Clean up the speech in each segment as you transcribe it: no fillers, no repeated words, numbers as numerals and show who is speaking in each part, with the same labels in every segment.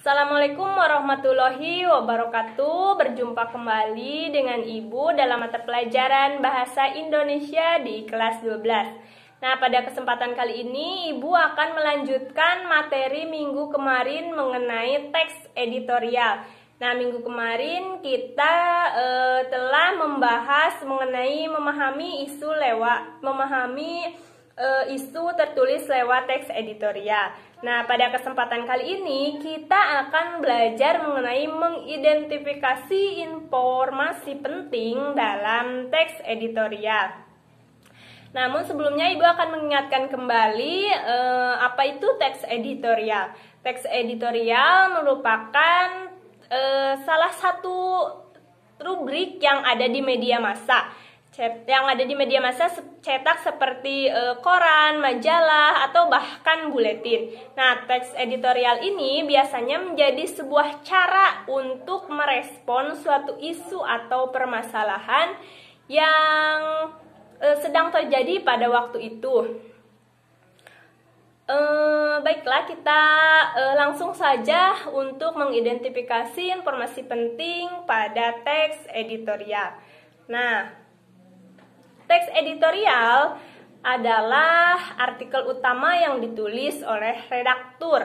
Speaker 1: Assalamualaikum warahmatullahi wabarakatuh. Berjumpa kembali dengan Ibu dalam mata pelajaran Bahasa Indonesia di kelas 12. Nah, pada kesempatan kali ini Ibu akan melanjutkan materi minggu kemarin mengenai teks editorial. Nah, minggu kemarin kita telah membahas mengenai memahami isu tertulis lewat teks editorial. Nah, pada kesempatan kali ini kita akan belajar mengenai mengidentifikasi informasi penting dalam teks editorial. Namun sebelumnya Ibu akan mengingatkan kembali apa itu teks editorial. Teks editorial merupakan salah satu rubrik yang ada di media massa. Cetak seperti koran, majalah, atau bahkan buletin. Nah, teks editorial ini biasanya menjadi sebuah cara untuk merespon suatu isu atau permasalahan yang sedang terjadi pada waktu itu. Baiklah, kita langsung saja untuk mengidentifikasi informasi penting pada teks editorial. Nah, teks editorial adalah artikel utama yang ditulis oleh redaktur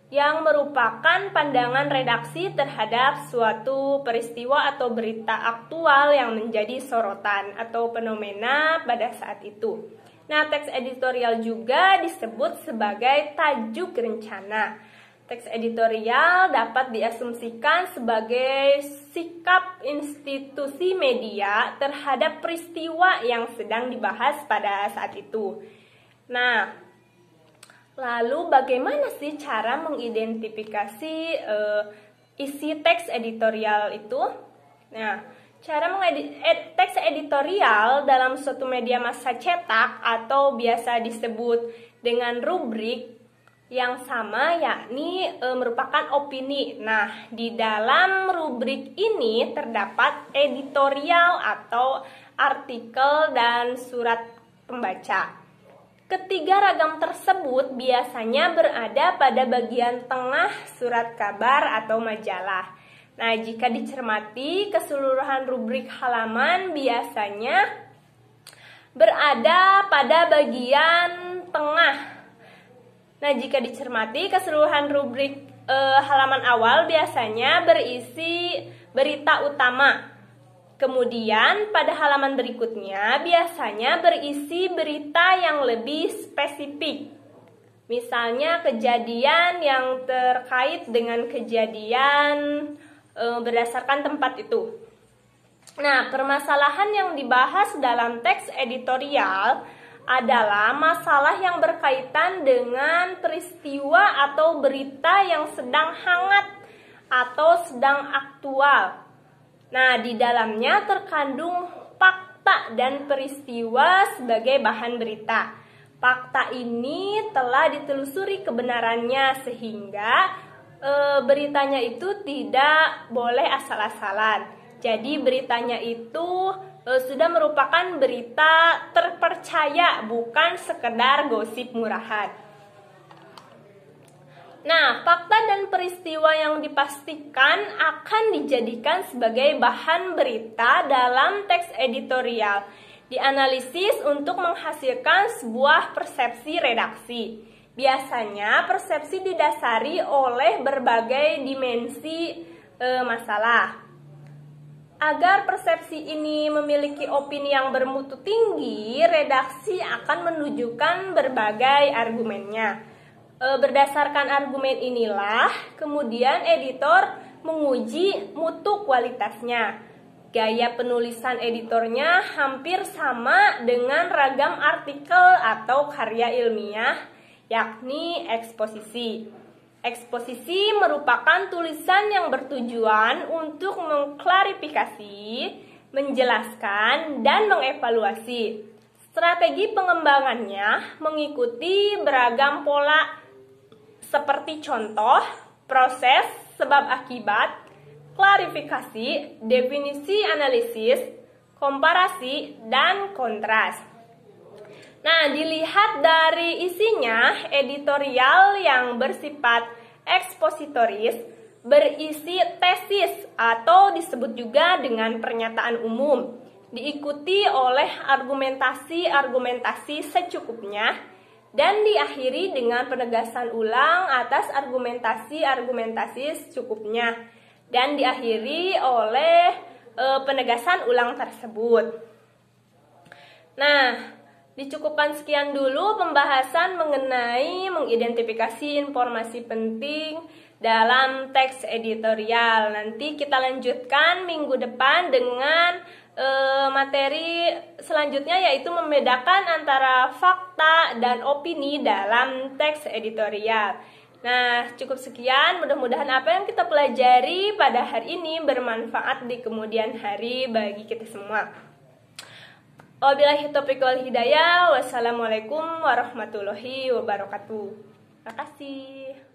Speaker 1: yang merupakan pandangan redaksi terhadap suatu peristiwa atau berita aktual yang menjadi sorotan atau fenomena pada saat itu. Nah, teks editorial juga disebut sebagai tajuk rencana. Teks editorial dapat diasumsikan sebagai sikap institusi media terhadap peristiwa yang sedang dibahas pada saat itu. Nah, lalu bagaimana sih cara mengidentifikasi isi teks editorial itu? Nah, cara teks editorial dalam suatu media massa cetak atau biasa disebut dengan rubrik yang sama, yakni merupakan opini. Nah, di dalam rubrik ini terdapat editorial atau artikel dan surat pembaca. Ketiga ragam tersebut biasanya berada pada bagian tengah surat kabar atau majalah. Nah, jika dicermati, keseluruhan rubrik halaman biasanya berada pada bagian tengah. Nah, jika dicermati, keseluruhan rubrik halaman awal biasanya berisi berita utama. Kemudian, pada halaman berikutnya biasanya berisi berita yang lebih spesifik. Misalnya, kejadian yang terkait dengan kejadian berdasarkan tempat itu. Nah, permasalahan yang dibahas dalam teks editorial adalah masalah yang berkaitan dengan peristiwa atau berita yang sedang hangat atau sedang aktual. Nah, di dalamnya terkandung fakta dan peristiwa sebagai bahan berita. Fakta ini telah ditelusuri kebenarannya sehingga beritanya itu tidak boleh asal-asalan. Jadi beritanya itu sudah merupakan berita terpercaya, bukan sekedar gosip murahan. Nah, fakta dan peristiwa yang dipastikan akan dijadikan sebagai bahan berita dalam teks editorial, dianalisis untuk menghasilkan sebuah persepsi redaksi. Biasanya persepsi didasari oleh berbagai dimensi masalah. Agar persepsi ini memiliki opini yang bermutu tinggi, redaksi akan menunjukkan berbagai argumennya. Berdasarkan argumen inilah, kemudian editor menguji mutu kualitasnya. Gaya penulisan editornya hampir sama dengan ragam artikel atau karya ilmiah, yakni eksposisi. Eksposisi merupakan tulisan yang bertujuan untuk mengklarifikasi, menjelaskan, dan mengevaluasi. Strategi pengembangannya mengikuti beragam pola seperti contoh, proses, sebab akibat, klarifikasi, definisi analisis, komparasi, dan kontras. Nah, dilihat dari isinya, editorial yang bersifat ekspositoris berisi tesis atau disebut juga dengan pernyataan umum, diikuti oleh argumentasi-argumentasi secukupnya, dan diakhiri dengan penegasan ulang atas argumentasi-argumentasi secukupnya, dan diakhiri oleh penegasan ulang tersebut. Nah, dicukupkan sekian dulu pembahasan mengenai mengidentifikasi informasi penting dalam teks editorial. Nanti kita lanjutkan minggu depan dengan materi selanjutnya, yaitu membedakan antara fakta dan opini dalam teks editorial. Nah, cukup sekian. Mudah-mudahan apa yang kita pelajari pada hari ini bermanfaat di kemudian hari bagi kita semua. Wabillahi taufiq wal hidayah. Wassalamualaikum warahmatullahi wabarakatuh. Terima kasih.